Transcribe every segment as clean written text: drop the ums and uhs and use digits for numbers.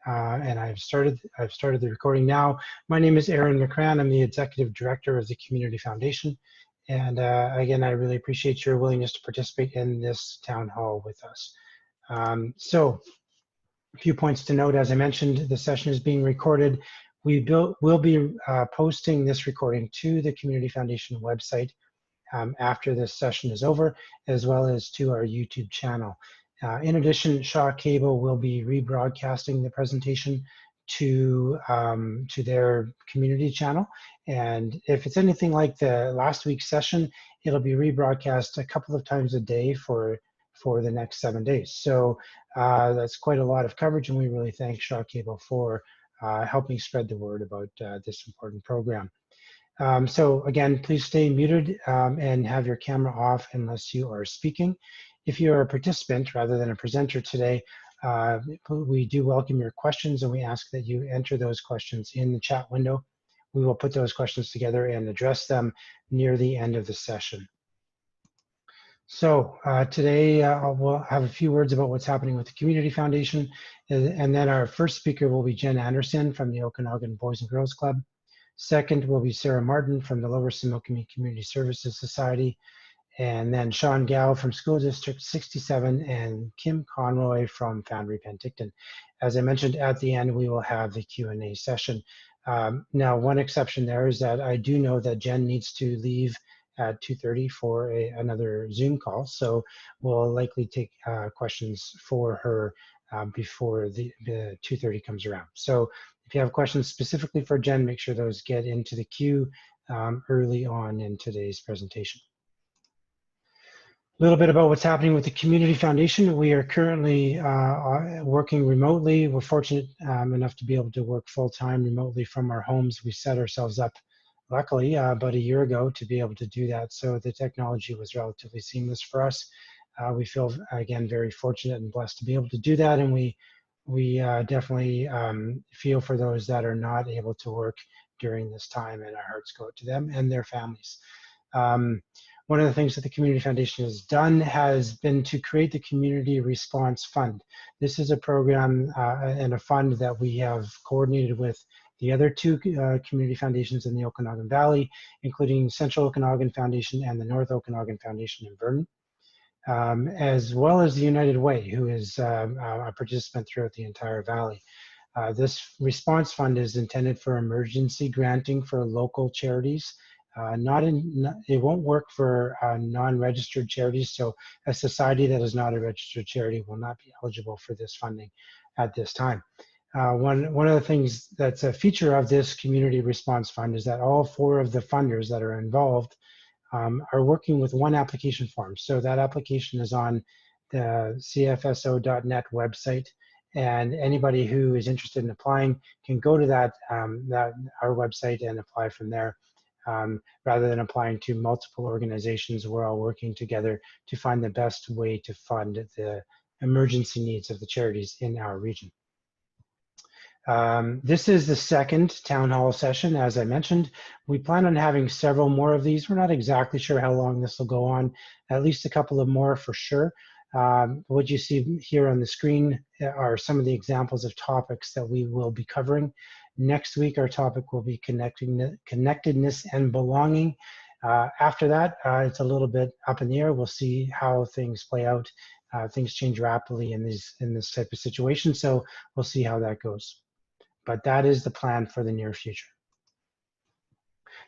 and I've started the recording now. My name is Aaron McCran. I'm the Executive Director of the Community Foundation. And again, I really appreciate your willingness to participate in this town hall with us. So a few points to note. As I mentioned, the session is being recorded. We'll be posting this recording to the Community Foundation website after this session is over, as well as to our YouTube channel. In addition, Shaw Cable will be rebroadcasting the presentation to their community channel. And if it's anything like the last week's session, it'll be rebroadcast a couple of times a day for the next 7 days. So that's quite a lot of coverage, and we really thank Shaw Cable for helping spread the word about this important program. So again, please stay muted and have your camera off unless you are speaking. If you are a participant rather than a presenter today, we do welcome your questions, and we ask that you enter those questions in the chat window. We will put those questions together and address them near the end of the session. So today we'll have a few words about what's happening with the Community Foundation, and then our first speaker will be Jen Anderson from the Okanagan Boys and Girls Club. Second will be Sarah Martin from the Lower Similkameen Community Services Society, and then Shaune Gowe from School District 67, and Kim Conroy from Foundry Penticton. As I mentioned, at the end, we will have the Q&A session. Now, one exception there is that I do know that Jen needs to leave at 2:30 for another Zoom call, so we'll likely take questions for her before the 2:30 comes around. So if you have questions specifically for Jen, make sure those get into the queue early on in today's presentation. A little bit about what's happening with the Community Foundation. We are currently working remotely. We're fortunate enough to be able to work full-time remotely from our homes. We set ourselves up, luckily, about a year ago to be able to do that. So the technology was relatively seamless for us. We feel, again, very fortunate and blessed to be able to do that. And we definitely feel for those that are not able to work during this time, and our hearts go out to them and their families. One of the things that the Community Foundation has done has been to create the Community Response Fund. This is a program and a fund that we have coordinated with the other two community foundations in the Okanagan Valley, including Central Okanagan Foundation and the North Okanagan Foundation in Vernon, as well as the United Way, who is a participant throughout the entire valley. This response fund is intended for emergency granting for local charities. It won't work for non-registered charities, so a society that is not a registered charity will not be eligible for this funding at this time. One of the things that's a feature of this Community Response Fund is that all four of the funders that are involved are working with one application form. So that application is on the cfso.net website, and anybody who is interested in applying can go to our website and apply from there. Rather than applying to multiple organizations, we're all working together to find the best way to fund the emergency needs of the charities in our region. This is the second town hall session, as I mentioned. We plan on having several more of these. We're not exactly sure how long this will go on, at least a couple of more for sure. What you see here on the screen are some of the examples of topics that we will be covering. Next week, our topic will be connectedness and belonging. After that, it's a little bit up in the air. We'll see how things play out. Things change rapidly in this type of situation, so we'll see how that goes. But that is the plan for the near future.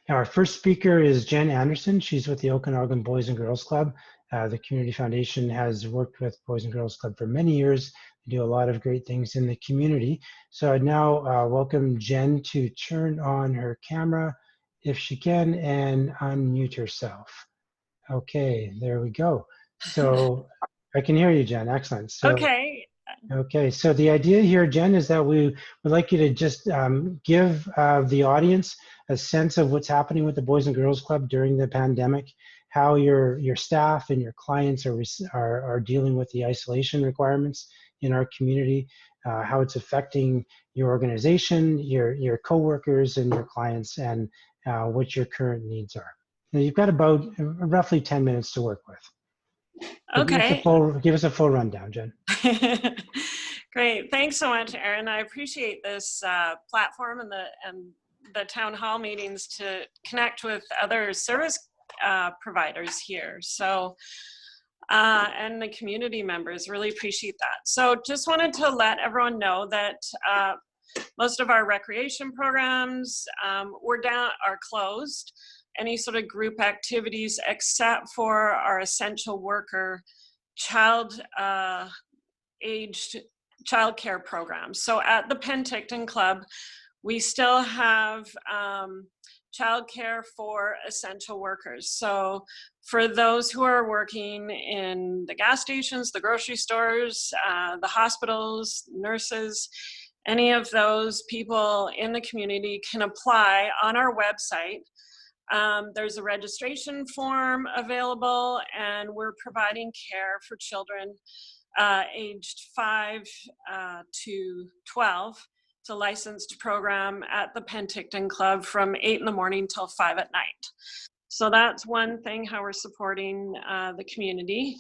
Now, our first speaker is Jen Anderson. She's with the Okanagan Boys and Girls Club. The Community Foundation has worked with Boys and Girls Club for many years. They do a lot of great things in the community. So I'd now welcome Jen to turn on her camera if she can and unmute herself. Okay, there we go. So I can hear you, Jen. Excellent. So, okay, so the idea here, Jen, is that we would like you to just give the audience a sense of what's happening with the Boys and Girls Club during the pandemic, how your staff and your clients are dealing with the isolation requirements in our community, how it's affecting your organization, your coworkers and your clients, and what your current needs are. Now, you've got about roughly 10 minutes to work with. Okay. Give us a full rundown, Jen. Great, thanks so much, Erin. I appreciate this platform and the town hall meetings to connect with other service providers here. So, and the community members, really appreciate that. So just wanted to let everyone know that most of our recreation programs are closed. Any sort of group activities except for our essential worker aged childcare programs. So at the Penticton Club, we still have childcare for essential workers. So for those who are working in the gas stations, the grocery stores, the hospitals, nurses, any of those people in the community can apply on our website. There's a registration form available, and we're providing care for children aged 5 to 12. It's a licensed program at the Penticton Club from 8 in the morning till 5 at night. So that's one thing, how we're supporting the community.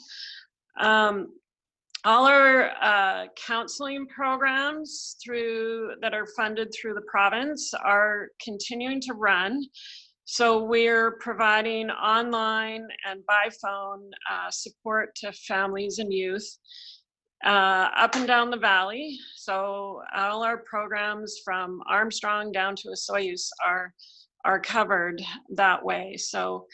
All our counseling programs that are funded through the province are continuing to run. So we're providing online and by phone support to families and youth up and down the valley. So all our programs from Armstrong down to Osoyoos are covered that way. So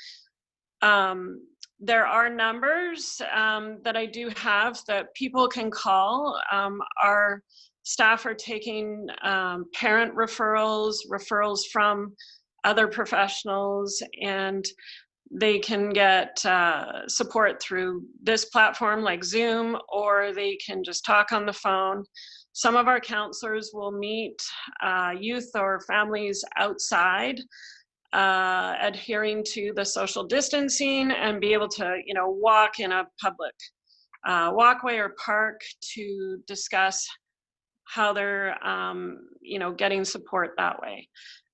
there are numbers that I do have that people can call. Our staff are taking parent referrals from other professionals, and they can get support through this platform like Zoom, or they can just talk on the phone. Some of our counselors will meet youth or families outside, adhering to the social distancing, and be able to, walk in a public walkway or park to discuss how they're, getting support that way.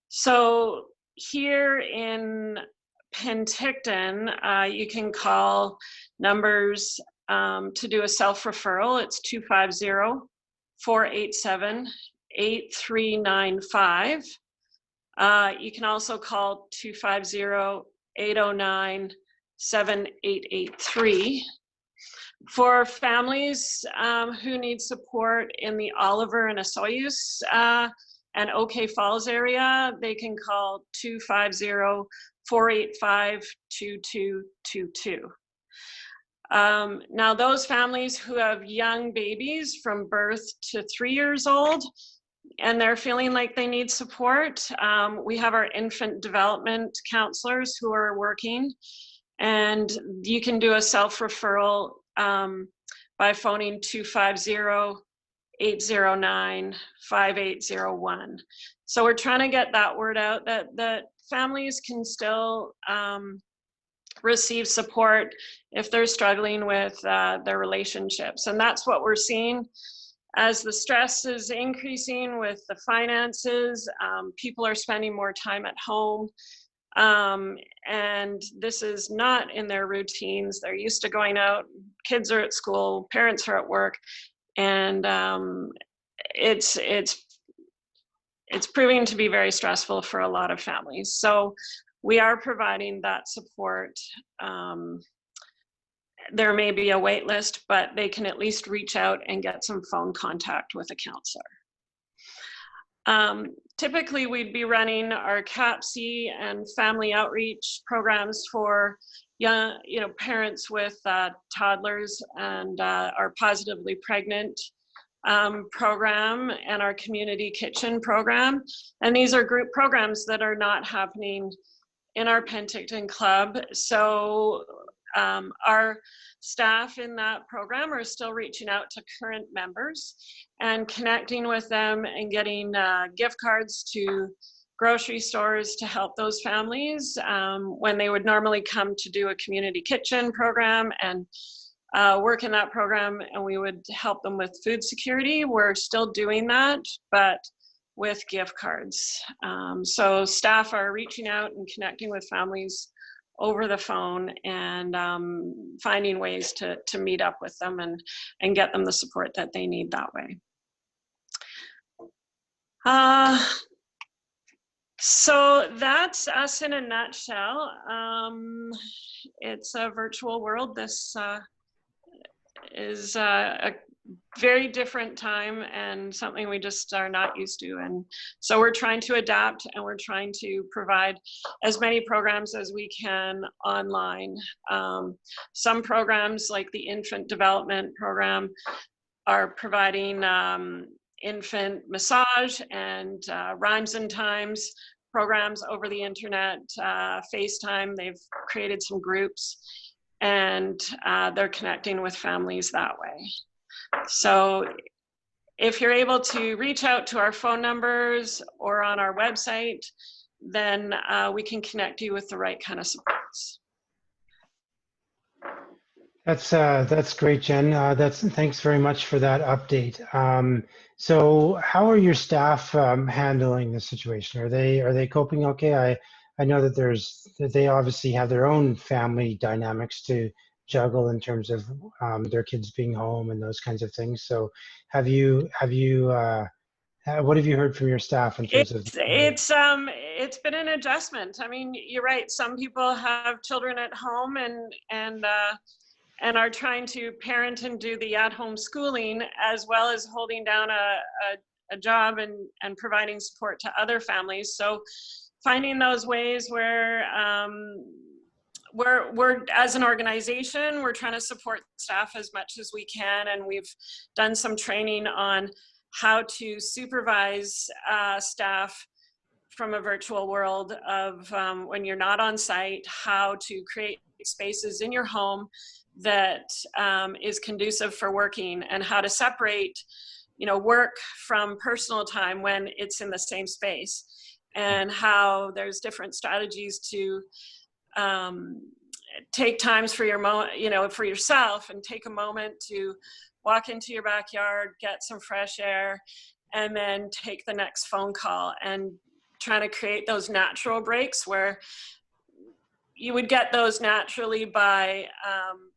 So here in Penticton, you can call numbers to do a self-referral. It's 250-487-8395. You can also call 250-809-7883. For families who need support in the Oliver and Osoyoos and OK Falls area, they can call 250-485-2222. Now, those families who have young babies from birth to 3 years old and they're feeling like they need support, we have our infant development counselors who are working, and you can do a self-referral by phoning 250-809-5801. So we're trying to get that word out that families can still receive support if they're struggling with their relationships. And that's what we're seeing as the stress is increasing with the finances. People are spending more time at home. And this is not in their routines. They're used to going out, kids are at school, parents are at work, and it's proving to be very stressful for a lot of families. So we are providing that support. There may be a wait list, but they can at least reach out and get some phone contact with a counselor. Typically, we'd be running our CAPC and family outreach programs for young, parents with toddlers, and our positively pregnant program, and our community kitchen program. And these are group programs that are not happening in our Penticton Club. So our staff in that program are still reaching out to current members and connecting with them and getting gift cards to grocery stores to help those families when they would normally come to do a community kitchen program and work in that program, and we would help them with food security. We're still doing that, but with gift cards. So staff are reaching out and connecting with families over the phone and finding ways to meet up with them and get them the support that they need that way. Uh, so that's us in a nutshell. It's a virtual world. This is a very different time and something we just are not used to. And so we're trying to adapt, and we're trying to provide as many programs as we can online. Some programs like the infant development program are providing infant massage and rhymes and times programs over the internet, FaceTime. They've created some groups, and they're connecting with families that way. So if you're able to reach out to our phone numbers or on our website, then we can connect you with the right kind of supports. That's great, Jen. Thanks very much for that update. So how are your staff handling the situation? Are they coping okay? I know that they obviously have their own family dynamics to juggle in terms of their kids being home and those kinds of things. So what have you heard from your staff in terms of? It's been an adjustment. I mean, you're right. Some people have children at home and are trying to parent and do the at-home schooling, as well as holding down a job and providing support to other families. So finding those ways where we're as an organization, we're trying to support staff as much as we can, and we've done some training on how to supervise staff from a virtual world of when you're not on site, how to create spaces in your home that is conducive for working, and how to separate, work from personal time when it's in the same space, and how there's different strategies to take times for for yourself, and take a moment to walk into your backyard, get some fresh air, and then take the next phone call, and trying to create those natural breaks where you would get those naturally by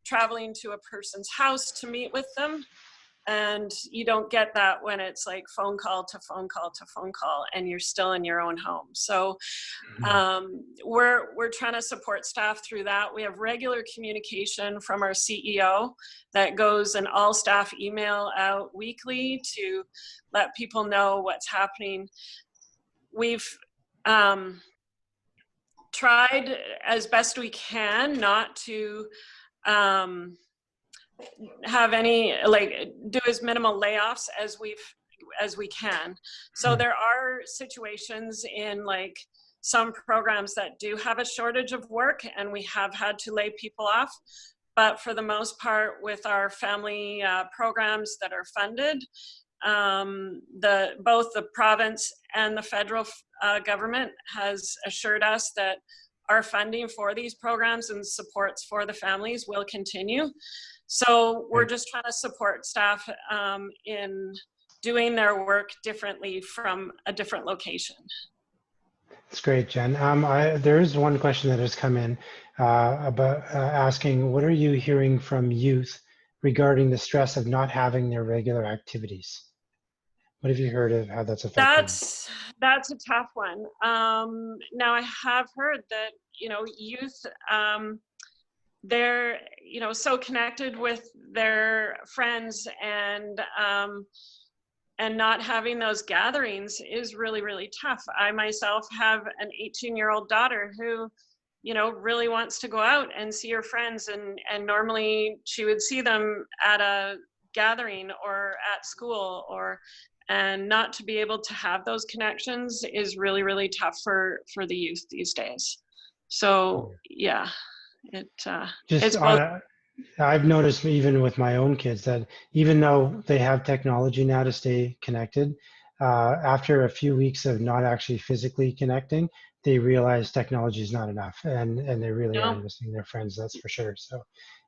traveling to a person's house to meet with them. And you don't get that when it's like phone call to phone call to phone call and you're still in your own home. So we're trying to support staff through that. We have regular communication from our CEO that goes an all staff email out weekly to let people know what's happening. We've tried as best we can not to have any, do as minimal layoffs as we can. So there are situations in some programs that do have a shortage of work, and we have had to lay people off. But for the most part, with our family programs that are funded, both the province and the federal government has assured us that our funding for these programs and supports for the families will continue. So we're just trying to support staff in doing their work differently from a different location. That's great, Jen. There is one question that has come in about asking, what are you hearing from youth regarding the stress of not having their regular activities? What have you heard of how that's affecting them? That's a tough one. Now I have heard that, youth, they're, so connected with their friends, and not having those gatherings is really, really tough. I myself have an 18-year-old daughter who, really wants to go out and see her friends, and normally she would see them at a gathering or at school, and not to be able to have those connections is really, really tough for the youth these days. So yeah, it's both. I've noticed even with my own kids that even though they have technology now to stay connected, after a few weeks of not actually physically connecting, they realize technology is not enough, and they really are missing their friends, that's for sure. So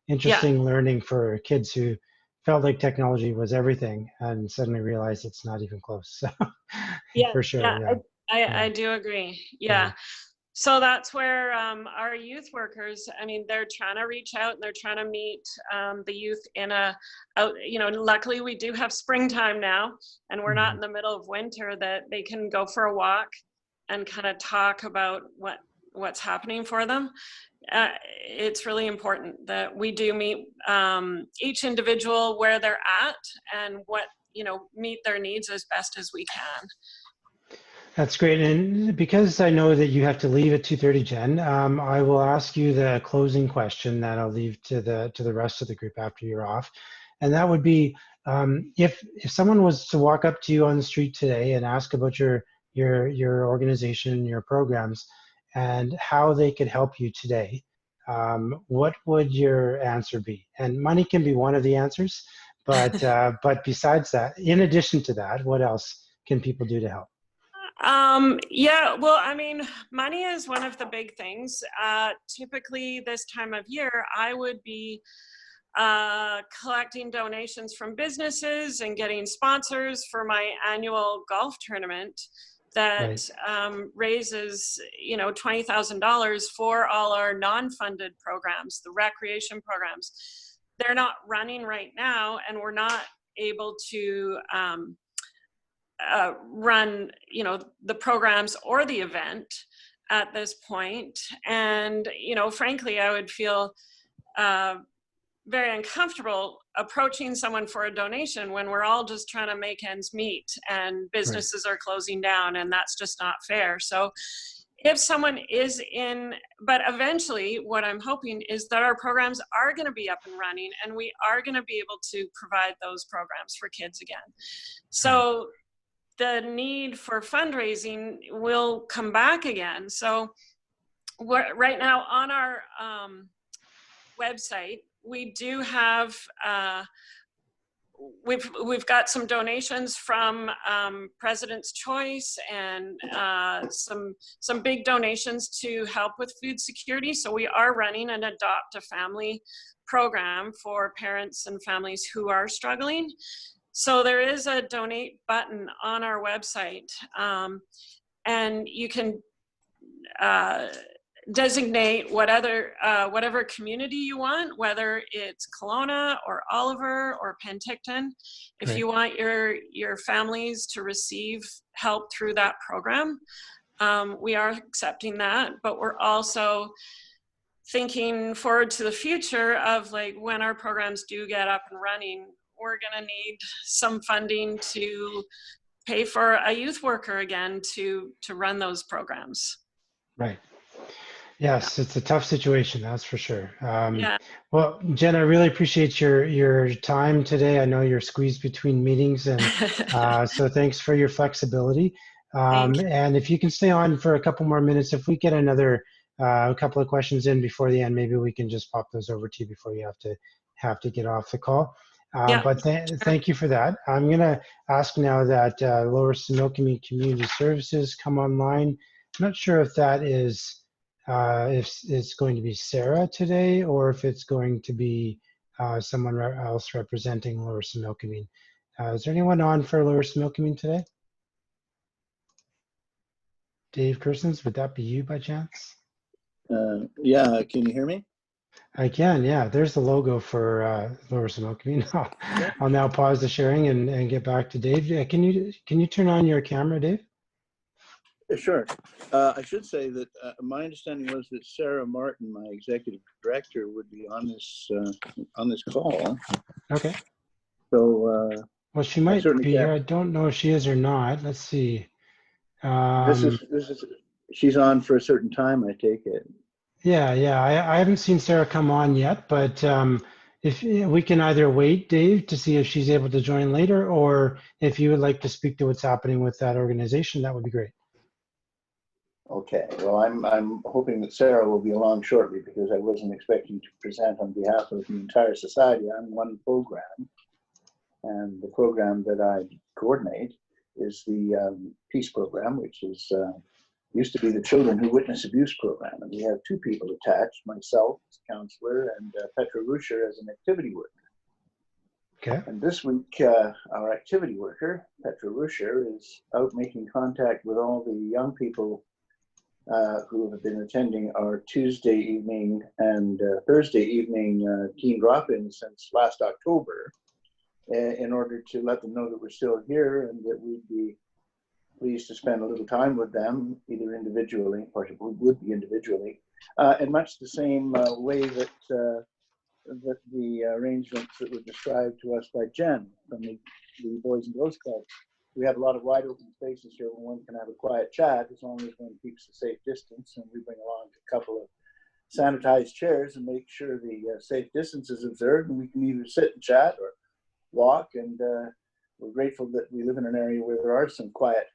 interesting learning for kids who felt like technology was everything and suddenly realized it's not even close. So for sure. I do agree. Yeah. So that's where our youth workers, I mean, they're trying to reach out and they're trying to meet the youth in luckily we do have springtime now, and we're not in the middle of winter, that they can go for a walk and kind of talk about what's happening for them. It's really important that we do meet each individual where they're at and meet their needs as best as we can. That's great. And because I know that you have to leave at 2:30, Jen, I will ask you the closing question that I'll leave to the rest of the group after you're off. And that would be, if someone was to walk up to you on the street today and ask about your organization, your programs, and how they could help you today, what would your answer be? And money can be one of the answers, but besides that, in addition to that, what else can people do to help? Yeah, well, I mean, money is one of the big things. Typically this time of year, I would be collecting donations from businesses and getting sponsors for my annual golf tournament that raises, $20,000 for all our non-funded programs, the recreation programs. They're not running right now, and we're not able to run, the programs or the event at this point. And, frankly, I would feel very uncomfortable approaching someone for a donation when we're all just trying to make ends meet and businesses are closing down, and that's just not fair. So if someone is but eventually what I'm hoping is that our programs are going to be up and running, and we are going to be able to provide those programs for kids again. So the need for fundraising will come back again. So right now on our website, we do have, we've got some donations from President's Choice and some big donations to help with food security. So we are running an Adopt a Family program for parents and families who are struggling. So there is a donate button on our website, and you can designate whatever community you want, whether it's Kelowna or Oliver or Penticton. If you want your families to receive help through that program, we are accepting that, but we're also thinking forward to the future of when our programs do get up and running, we're going to need some funding to pay for a youth worker again to run those programs. Right. Yes, it's a tough situation, that's for sure. Well, Jen, I really appreciate your time today. I know you're squeezed between meetings, and so thanks for your flexibility. And if you can stay on for a couple more minutes, if we get another couple of questions in before the end, maybe we can just pop those over to you before you have to get off the call. But thank you for that. I'm going to ask now that Lower Similkameen Community Services come online. I'm not sure if that is, if it's going to be Sarah today, or if it's going to be someone else representing Lower Similkameen. Is there anyone on for Lower Similkameen today? Dave Cursons, would that be you by chance? Yeah, can you hear me? I can, yeah. There's the logo for Lower Similkameen. I'll now pause the sharing and get back to Dave. Yeah, can you turn on your camera, Dave? Sure. I should say that my understanding was that Sarah Martin, my executive director, would be on this call. Okay. So well, she might be here. I don't know if she is or not. Let's see. She's on for a certain time, I take it. Yeah. I haven't seen Sarah come on yet, but if we can either wait, Dave, to see if she's able to join later, or if you would like to speak to what's happening with that organization, that would be great. Okay. Well, I'm hoping that Sarah will be along shortly, because I wasn't expecting to present on behalf of the entire society. I'm one program, and the program that I coordinate is the Peace program, which is used to be the Children Who Witness Abuse program. And we have two people attached, myself as a counselor and Petra Ruscher as an activity worker. Okay. And this week, our activity worker, Petra Ruscher, is out making contact with all the young people who have been attending our Tuesday evening and Thursday evening teen drop-ins since last October, in order to let them know that we're still here and that we'd be pleased to spend a little time with them, either individually, or it would be individually, in much the same way that that the arrangements that were described to us by Jen from the Boys and Girls Club. We have a lot of wide open spaces here where one can have a quiet chat as long as one keeps a safe distance, and we bring along a couple of sanitized chairs and make sure the safe distance is observed, and we can either sit and chat or walk, and we're grateful that we live in an area where there are some quiet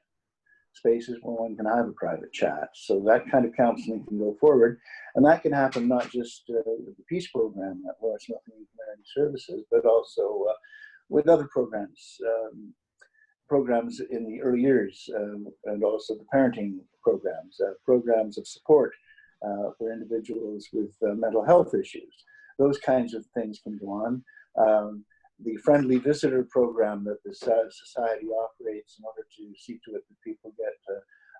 spaces where one can have a private chat. So that kind of counseling can go forward, and that can happen not just with the Peace program at Lower Similkameen Community Services, but also with other programs, programs in the early years, and also the parenting programs, programs of support for individuals with mental health issues. Those kinds of things can go on. The friendly visitor program that the society operates in order to see to it that people get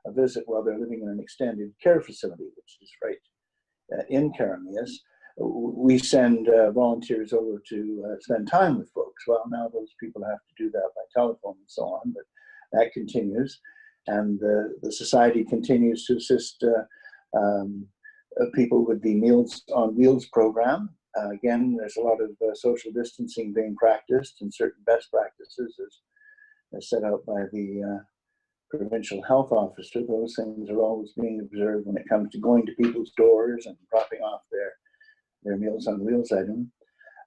a visit while they're living in an extended care facility, which is right in Karamias. We send volunteers over to spend time with folks. Well, now those people have to do that by telephone and so on, but that continues. And the society continues to assist people with the Meals on Wheels program. Again, there's a lot of social distancing being practiced, and certain best practices as set out by the provincial health officer. Those things are always being observed when it comes to going to people's doors and dropping off their Meals on Wheels item.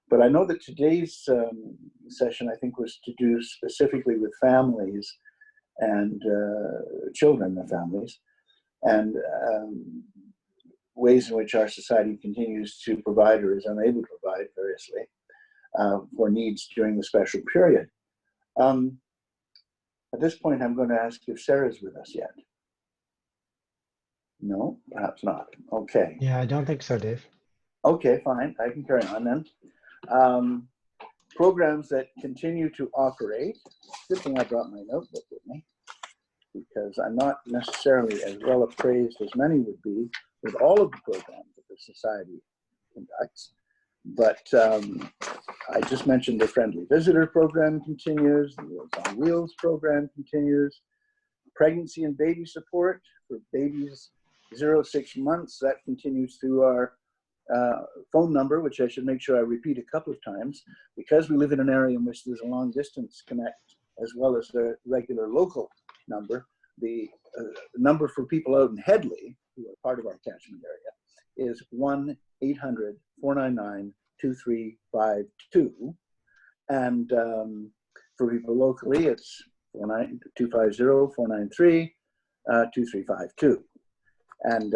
But I know that today's session, I think, was to do specifically with families and children and families, and ways in which our society continues to provide or is unable to provide variously for needs during the special period. At this point, I'm going to ask if Sarah's with us yet. No, perhaps not. Okay. Yeah, I don't think so, Dave. Okay, fine. I can carry on then. Programs that continue to operate. Good thing I brought my notebook with me, because I'm not necessarily as well appraised as many would be with all of the programs that the society conducts. But I just mentioned the Friendly Visitor program continues, the Meals on Wheels program continues, pregnancy and baby support for babies 0 to 6 months, that continues through our phone number, which I should make sure I repeat a couple of times, because we live in an area in which there's a long distance connect as well as the regular local number. The number for people out in Headley, who are part of our catchment area, is 1-800-499-2352. And for people locally, it's 250-493-2352. And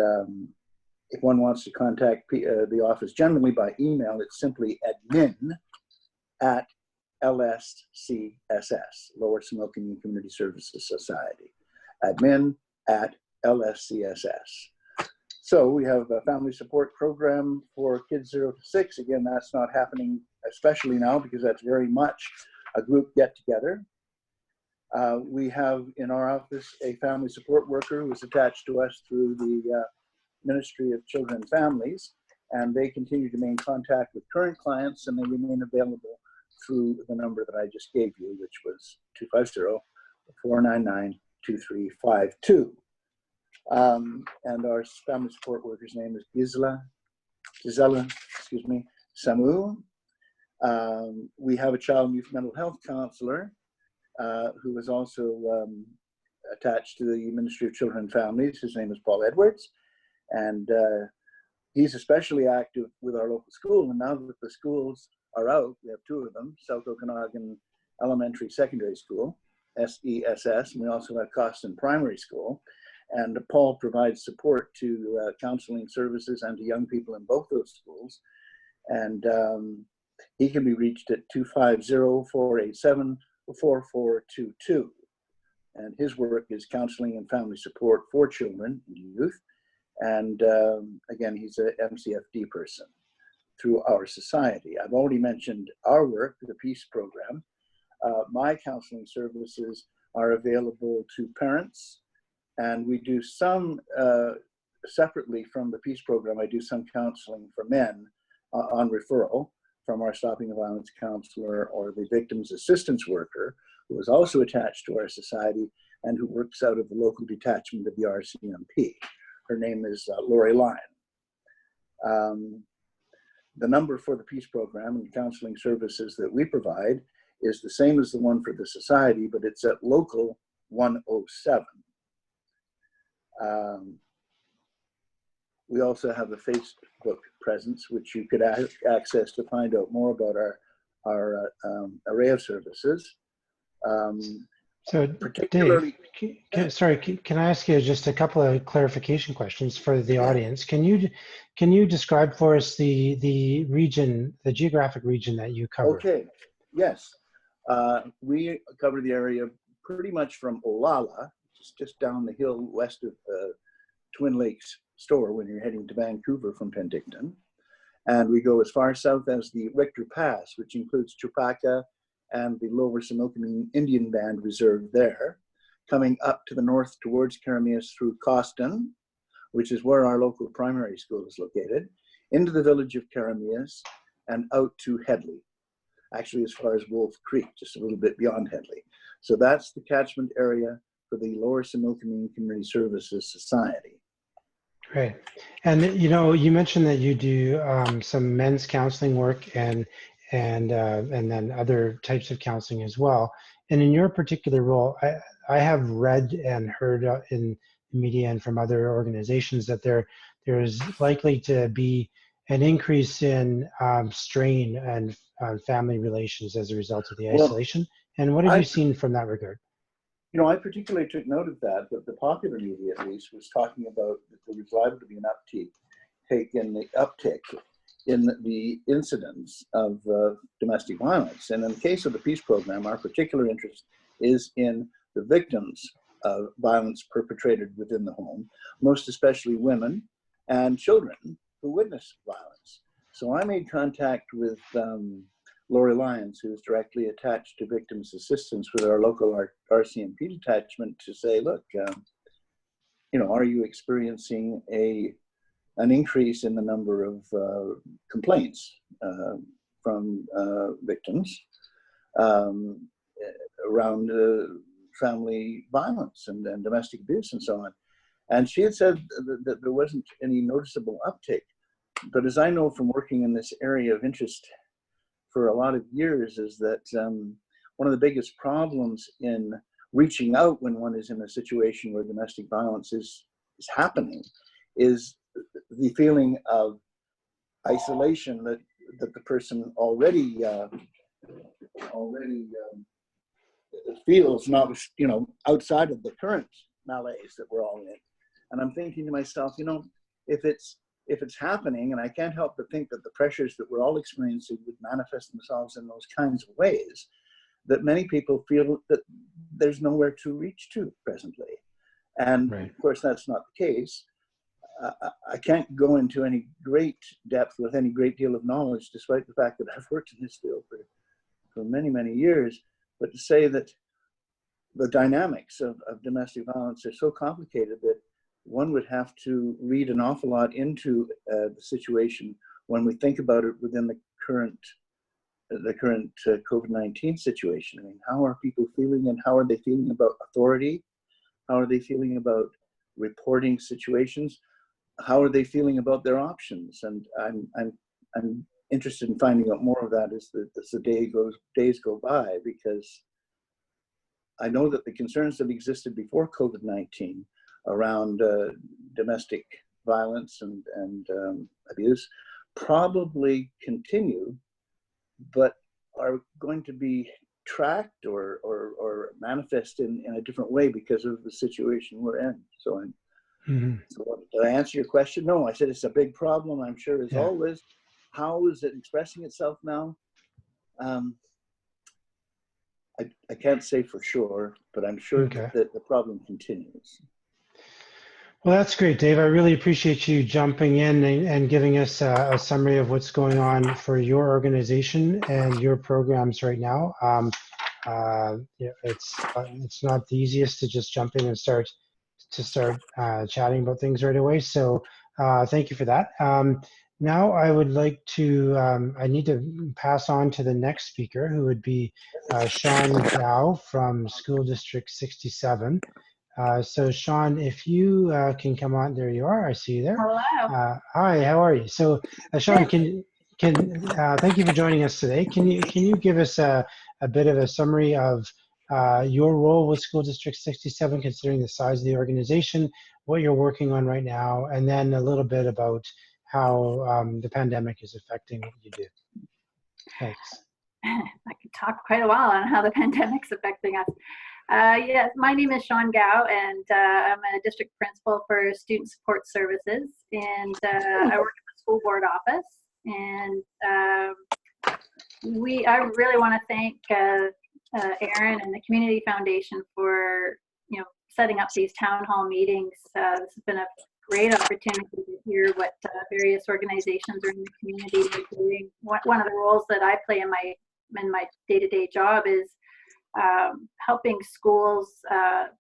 if one wants to contact the office generally by email, it's simply admin@LSCSS, Lower Similkameen Community Services Society. admin@LSCSS. So we have a family support program for kids 0 to 6. Again, that's not happening, especially now, because that's very much a group get together. We have in our office a family support worker who is attached to us through the Ministry of Children and Families, and they continue to maintain contact with current clients, and they remain available through the number that I just gave you, which was 250-499-2352. And our family support worker's name is Gisela, Samu. We have a child and youth mental health counselor who is also attached to the Ministry of Children and Families. His name is Paul Edwards, and he's especially active with our local school. And now that the schools are out, we have 2 of them, South Okanagan Elementary Secondary School, SESS, and we also have Coston Primary School. And Paul provides support to counseling services and to young people in both those schools. And he can be reached at 250-487-4422. And his work is counseling and family support for children and youth. And again, he's a MCFD person through our society. I've already mentioned our work, the Peace program. My counseling services are available to parents, and we do some separately from the peace program, I do some counseling for men on referral from our Stopping the Violence counselor or the victim's assistance worker, who is also attached to our society and who works out of the local detachment of the RCMP. Her name is Lori Lyon. The number for the peace program and counseling services that we provide is the same as the one for the society, but it's at local 107. We also have a Facebook presence, which you could access to find out more about our array of services. So particularly, Dave, sorry, can I ask you just a couple of clarification questions for the audience? Can you describe for us the region, the geographic region that you cover? Okay, yes. We cover the area pretty much from Olalla, just down the hill west of Twin Lakes Store when you're heading to Vancouver from Penticton. And we go as far south as the Richter Pass, which includes Chupacabra and the Lower Similkameen Indian Band Reserve there, coming up to the north towards Karamias through Coston, which is where our local primary school is located, into the village of Karamias and out to Headley, actually as far as Wolf Creek, just a little bit beyond Headley. So that's the catchment area for the Lower Similkameen Community Services Society. Great. And you mentioned that you do some men's counseling work and then other types of counseling as well. And in your particular role, I have read and heard in the media and from other organizations that there is likely to be an increase in strain and family relations as a result of the isolation. And what have you seen from that regard? I particularly took note of that the popular media, at least, was talking about that there was liable to be an uptick in the incidence of domestic violence. And in the case of the peace program, our particular interest is in the victims of violence perpetrated within the home, most especially women and children who witness violence. So I made contact with Lori Lyons, who is directly attached to victims assistance with our local RCMP detachment, to say, look, are you experiencing an increase in the number of complaints from victims around family violence and domestic abuse and so on? And she had said that there wasn't any noticeable uptick. But as I know from working in this area of interest for a lot of years, is that one of the biggest problems in reaching out when one is in a situation where domestic violence is happening is the feeling of isolation that the person already feels, not outside of the current malaise that we're all in. And I'm thinking to myself, if it's happening, and I can't help but think that the pressures that we're all experiencing would manifest themselves in those kinds of ways, that many people feel that there's nowhere to reach to presently. And right. Of course, that's not the case. I can't go into any great depth with any great deal of knowledge, despite the fact that I've worked in this field for many, many years, but to say that the dynamics of domestic violence are so complicated that one would have to read an awful lot into the situation when we think about it within the current COVID-19 situation. I mean, how are people feeling, and how are they feeling about authority? How are they feeling about reporting situations? How are they feeling about their options? And I'm interested in finding out more of that as the days go by, because I know that the concerns that existed before COVID-19 around domestic violence and abuse probably continue, but are going to be tracked or manifest in a different way because of the situation we're in. So so did I answer your question? No, I said it's a big problem, I'm sure, as always. How is it expressing itself now? I can't say for sure, but I'm sure that the problem continues. Well, that's great, Dave. I really appreciate you jumping in and giving us a summary of what's going on for your organization and your programs right now. It's not the easiest to just jump in and start start chatting about things right away. So thank you for that. Now I would like to, I need to pass on to the next speaker, who would be Shaune Gowe from School District 67. So Shaune, if you can come on, there you are, I see you there. Hello. Hi, how are you? So Shaune, thank you for joining us today. Can you give us a bit of a summary of your role with School District 67, considering the size of the organization, what you're working on right now, and then a little bit about how the pandemic is affecting what you do. Thanks. I could talk quite a while on how the pandemic's affecting us. Yes, my name is Shaune Gowe, and I'm a district principal for Student Support Services, and I work at the school board office. And I really want to thank Aaron and the Community Foundation for setting up these town hall meetings. This has been a great opportunity to hear what various organizations are in the community are doing. One of the roles that I play in my day-to-day job is helping schools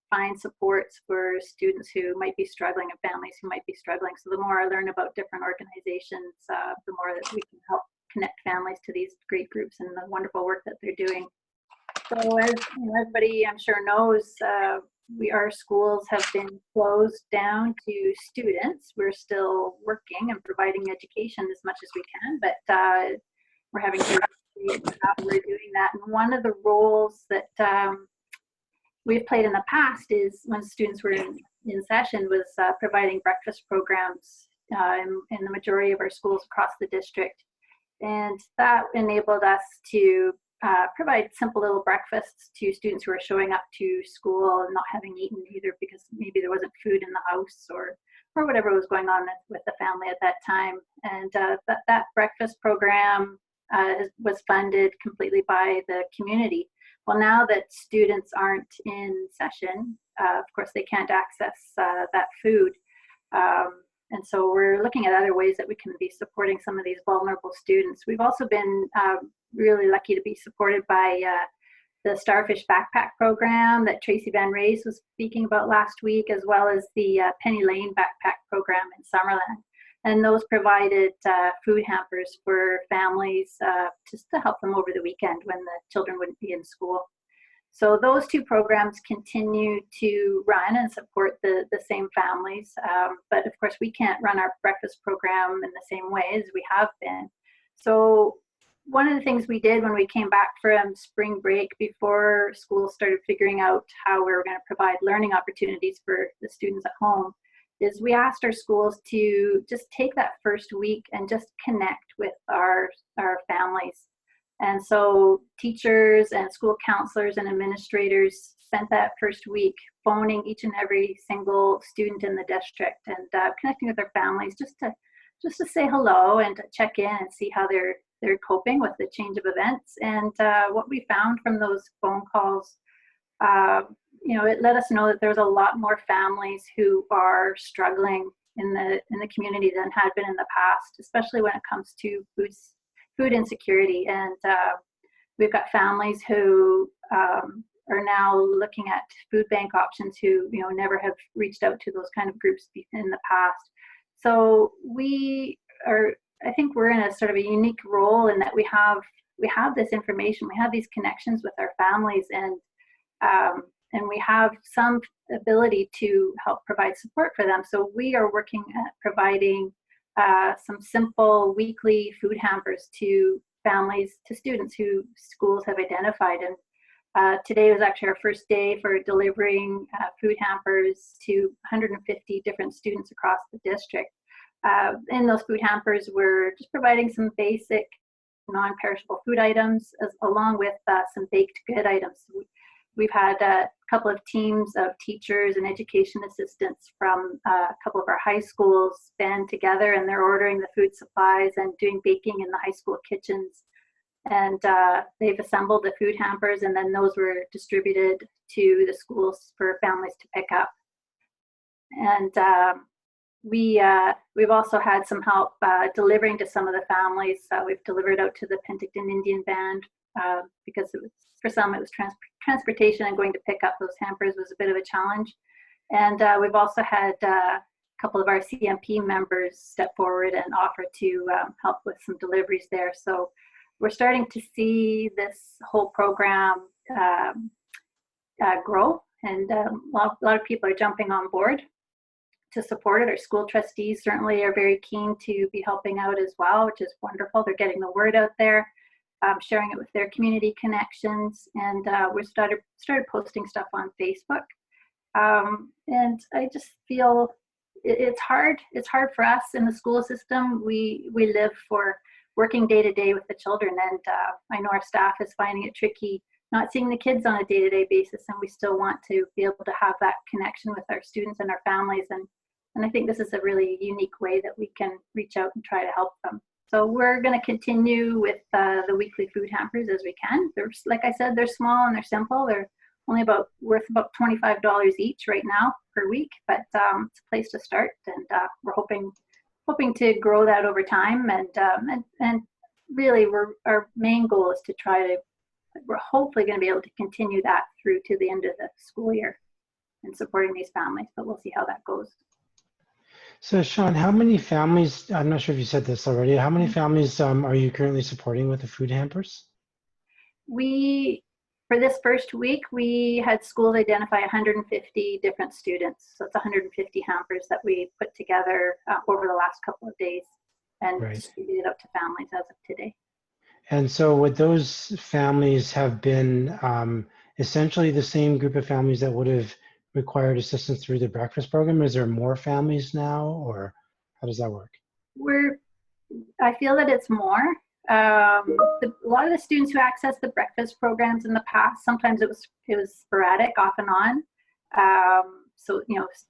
find supports for students who might be struggling and families who might be struggling. So the more I learn about different organizations, the more that we can help connect families to these great groups and the wonderful work that they're doing. So as everybody I'm sure knows, our schools have been closed down to students. We're still working and providing education as much as we can, but we're having to we're doing that. And one of the roles that we've played in the past is when students were in session was providing breakfast programs in the majority of our schools across the district. And that enabled us to provide simple little breakfasts to students who are showing up to school and not having eaten either because maybe there wasn't food in the house or whatever was going on with the family at that time. And that breakfast program was funded completely by the community. Well, now that students aren't in session, of course, they can't access that food. And so we're looking at other ways that we can be supporting some of these vulnerable students. We've also been really lucky to be supported by the Starfish Backpack program that Tracy Van Raes was speaking about last week, as well as the Penny Lane Backpack program in Summerland. And those provided food hampers for families just to help them over the weekend when the children wouldn't be in school. So those two programs continue to run and support the same families. But of course, we can't run our breakfast program in the same way as we have been. So one of the things we did when we came back from spring break, before school started figuring out how we were going to provide learning opportunities for the students at home, is we asked our schools to just take that first week and just connect with our families. And so teachers and school counselors and administrators spent that first week phoning each and every single student in the district and connecting with their families just to say hello and to check in and see how they're coping with the change of events. And what we found from those phone calls, it let us know that there's a lot more families who are struggling in the community than had been in the past, especially when it comes to food insecurity. And we've got families who are now looking at food bank options who never have reached out to those kind of groups in the past. So I think we're in a sort of a unique role in that we have this information, we have these connections with our families, and we have some ability to help provide support for them. So we are working at providing some simple weekly food hampers to families, to students who schools have identified. And today was actually our first day for delivering food hampers to 150 different students across the district. In those food hampers, we're just providing some basic non-perishable food items along with some baked good items. We've had a couple of teams of teachers and education assistants from a couple of our high schools band together, and they're ordering the food supplies and doing baking in the high school kitchens. And they've assembled the food hampers, and then those were distributed to the schools for families to pick up. And we've also had some help delivering to some of the families. We've delivered out to the Penticton Indian Band because for some it was transportation, and going to pick up those hampers was a bit of a challenge. And we've also had a couple of our CMP members step forward and offer to help with some deliveries there. So we're starting to see this whole program grow, and a lot of people are jumping on board to support it. Our school trustees certainly are very keen to be helping out as well, which is wonderful. They're getting the word out there, sharing it with their community connections, and we started posting stuff on Facebook. And I just feel it's hard. It's hard for us in the school system. We live for working day to day with the children, and I know our staff is finding it tricky not seeing the kids on a day-to-day basis, and we still want to be able to have that connection with our students and our families, and I think this is a really unique way that we can reach out and try to help them. So we're going to continue with the weekly food hampers as we can. They're, like I said, they're small and they're simple. They're only worth about $25 each right now per week, but it's a place to start, and we're hoping to grow that over time, and really our main goal is to we're hopefully going to be able to continue that through to the end of the school year and supporting these families, but we'll see how that goes. So Shaune, how many families, I'm not sure if you said this already, how many families are you currently supporting with the food hampers? For this first week, we had schools identify 150 different students. So it's 150 hampers that we put together over the last couple of days and distributed out to families as of today. And so would those families have been essentially the same group of families that would have required assistance through the breakfast program? Is there more families now, or how does that work? I feel that it's more. A lot of the students who accessed the breakfast programs in the past, sometimes it was sporadic, off and on. So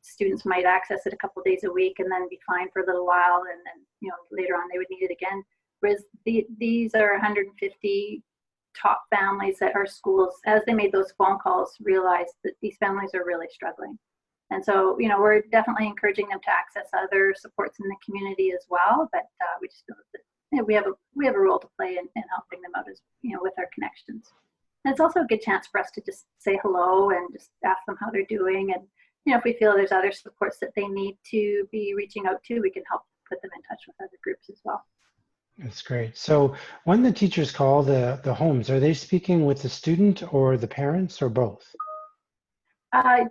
students might access it a couple of days a week and then be fine for a little while, and then later on they would need it again. Whereas these are 150 top families that our schools, as they made those phone calls, realized that these families are really struggling. And so, we're definitely encouraging them to access other supports in the community as well. But we just feel that we have a role to play in helping them out, as with our connections. And it's also a good chance for us to just say hello and just ask them how they're doing. And if we feel there's other supports that they need to be reaching out to, we can help put them in touch with other groups as well. That's great. So when the teachers call the homes, are they speaking with the student or the parents, or both?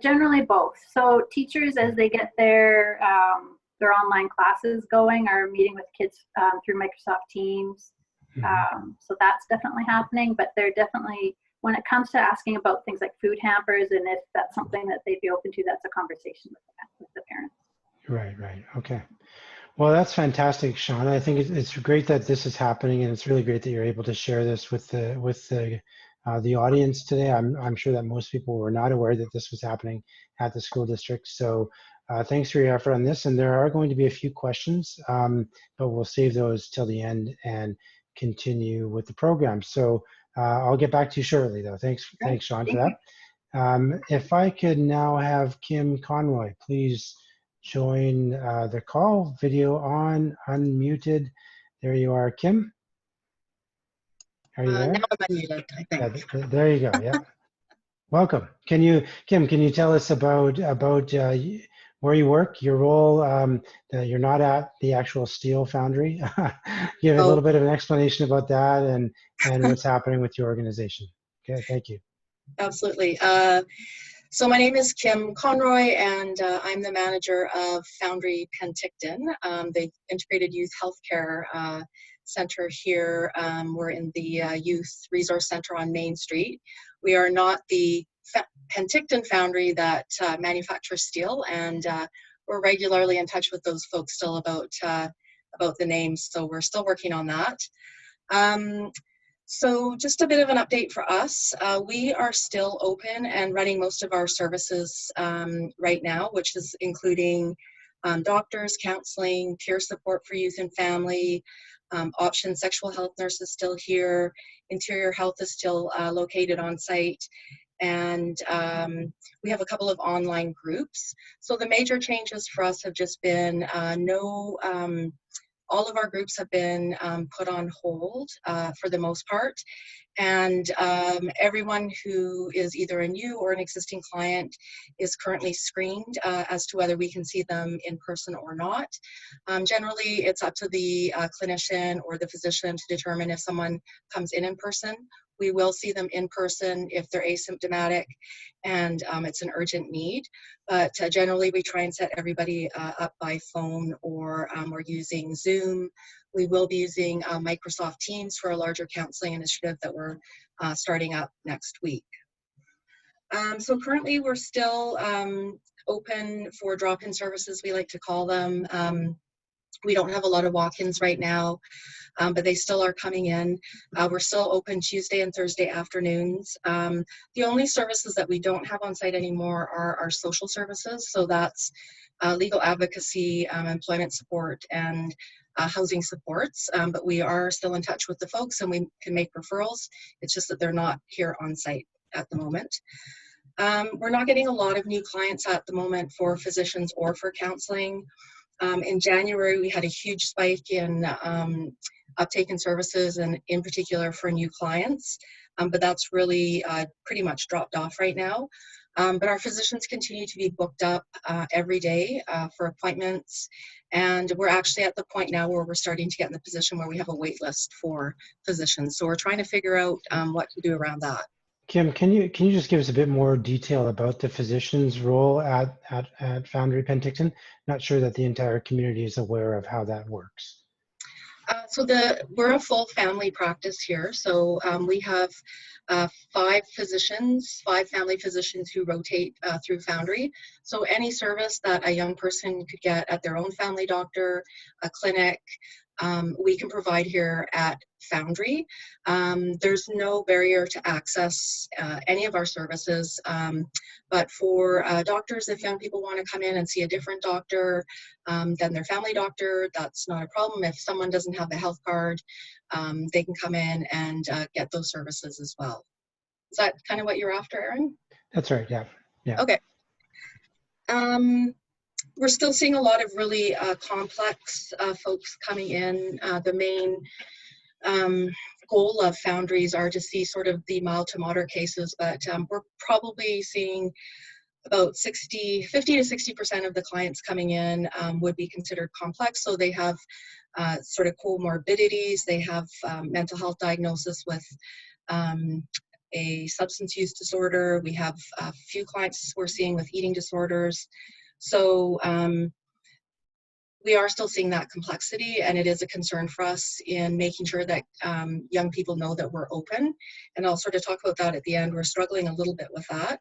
Generally both. So teachers, as they get their online classes going, are meeting with kids through Microsoft Teams. So that's definitely happening, but they're definitely, when it comes to asking about things like food hampers, and if that's something that they'd be open to, that's a conversation with the parents. Right. Okay. Well, that's fantastic, Shaune. I think it's great that this is happening, and it's really great that you're able to share this with the audience today. I'm sure that most people were not aware that this was happening at the school district. So thanks for your effort on this. And there are going to be a few questions, but we'll save those till the end and continue with the program. So I'll get back to you shortly, though. Thanks, Shaune, for that. If I could now have Kim Conroy, please join the call. Video on, unmuted. There you are, Kim. Are you there? Now I'm unmuted, I think. Yeah, there you go. Yeah. Welcome. Kim, can you tell us about where you work, your role? That you're not at the actual steel foundry. Give a little bit of an explanation about that and what's happening with your organization. Okay, thank you. Absolutely. So my name is Kim Conroy, and I'm the manager of Foundry Penticton, the Integrated Youth Healthcare Center here. We're in the Youth Resource Center on Main Street. We are not the Penticton Foundry that manufactures steel, and we're regularly in touch with those folks still about the names, so we're still working on that. So just a bit of an update for us. We are still open and running most of our services right now, which is including doctors, counseling, peer support for youth and family, Option Sexual Health Nurse is still here, Interior Health is still located on site, and we have a couple of online groups. So the major changes for us have just been all of our groups have been put on hold for the most part, And everyone who is either a new or an existing client is currently screened as to whether we can see them in person or not. Generally, it's up to the clinician or the physician to determine if someone comes in person. We will see them in person if they're asymptomatic and it's an urgent need. But generally, we try and set everybody up by phone, or we're using Zoom. We will be using Microsoft Teams for a larger counseling initiative that we're starting up next week. So currently, we're still open for drop-in services, we like to call them. We don't have a lot of walk-ins right now, but they still are coming in. We're still open Tuesday and Thursday afternoons. The only services that we don't have on site anymore are our social services. So that's legal advocacy, employment support, and housing supports. But we are still in touch with the folks and we can make referrals. It's just that they're not here on site at the moment. We're not getting a lot of new clients at the moment for physicians or for counseling. In January, we had a huge spike in uptake in services, and in particular for new clients, but that's really pretty much dropped off right now. But our physicians continue to be booked up every day for appointments, and we're actually at the point now where we're starting to get in the position where we have a wait list for physicians. So we're trying to figure out what to do around that. Kim, can you just give us a bit more detail about the physician's role at Foundry Penticton? Not sure that the entire community is aware of how that works. So we're a full family practice here. So we have 5 family physicians who rotate through Foundry. So any service that a young person could get at their own family doctor, a clinic, we can provide here at Foundry. There's no barrier to access any of our services, but for doctors, if young people want to come in and see a different doctor than their family doctor, that's not a problem. If someone doesn't have a health card, they can come in and get those services as well. Is that kind of what you're after, Aaron? That's right, yeah. Okay. We're still seeing a lot of really complex folks coming in. The main goal of Foundries are to see sort of the mild to moderate cases, but we're probably seeing about 50 to 60% of the clients coming in would be considered complex. So they have sort of comorbidities, they have mental health diagnosis with a substance use disorder. We have a few clients we're seeing with eating disorders. So we are still seeing that complexity, and it is a concern for us in making sure that young people know that we're open. And I'll sort of talk about that at the end. We're struggling a little bit with that.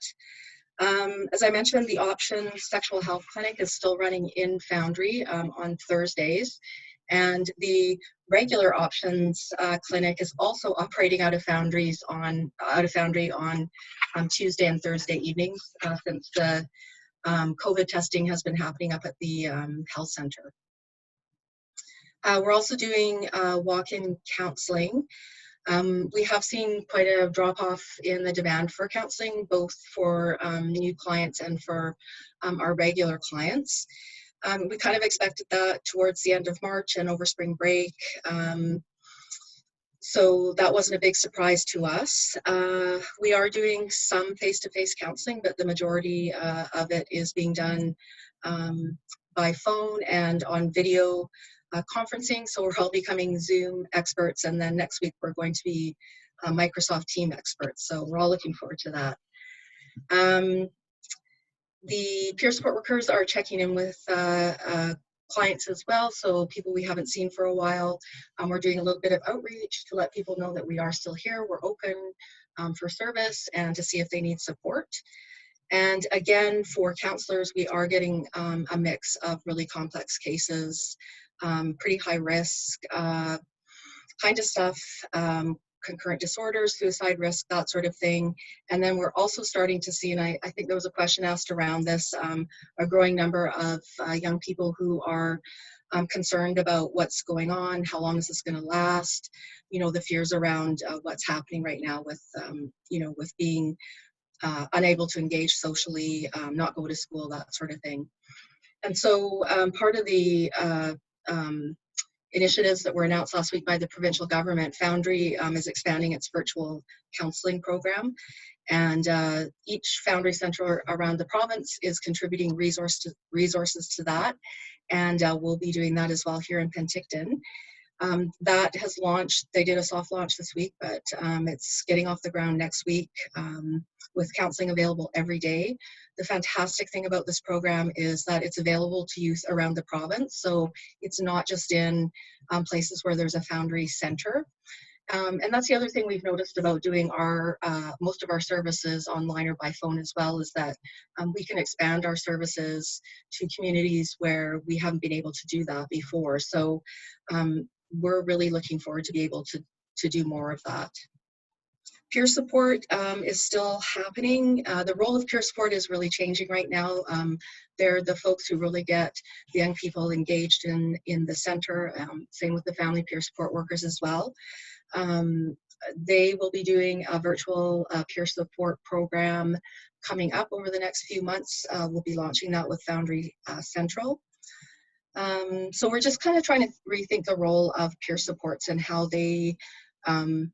As I mentioned, the Options Sexual Health Clinic is still running in Foundry on Thursdays. And the regular Options Clinic is also operating out of Foundry on Tuesday and Thursday evenings since the COVID testing has been happening up at the health center. We're also doing walk-in counseling. We have seen quite a drop-off in the demand for counseling, both for new clients and for our regular clients. We kind of expected that towards the end of March and over spring break. So that wasn't a big surprise to us. We are doing some face-to-face counseling, but the majority of it is being done by phone and on video conferencing. So we're all becoming Zoom experts, and then next week we're going to be Microsoft Team experts. So we're all looking forward to that. The peer support workers are checking in with clients as well, so people we haven't seen for a while. We're doing a little bit of outreach to let people know that we are still here, we're open for service, and to see if they need support. And again, for counselors, we are getting a mix of really complex cases, pretty high risk kind of stuff, concurrent disorders, suicide risk, that sort of thing. And then we're also starting to see, and I think there was a question asked around this, a growing number of young people who are concerned about what's going on, how long is this going to last, you know, the fears around what's happening right now with, you know, with being unable to engage socially, not go to school, that sort of thing. And so part of the initiatives that were announced last week by the provincial government, Foundry is expanding its virtual counseling program. And each Foundry Centre around the province is contributing resources to that. And we'll be doing that as well here in Penticton. That has launched. They did a soft launch this week, but it's getting off the ground next week with counseling available every day. The fantastic thing about this program is that it's available to youth around the province. So it's not just in places where there's a Foundry Centre. And that's the other thing we've noticed about doing our most of our services online or by phone as well, is that we can expand our services to communities where we haven't been able to do that before. So we're really looking forward to be able to do more of that. Peer support is still happening. The role of peer support is really changing right now. They're the folks who really get the young people engaged in the center. Same with the family peer support workers as well. They will be doing a virtual peer support program coming up over the next few months. We'll be launching that with Foundry Central. So we're just kind of trying to rethink the role of peer supports and how they can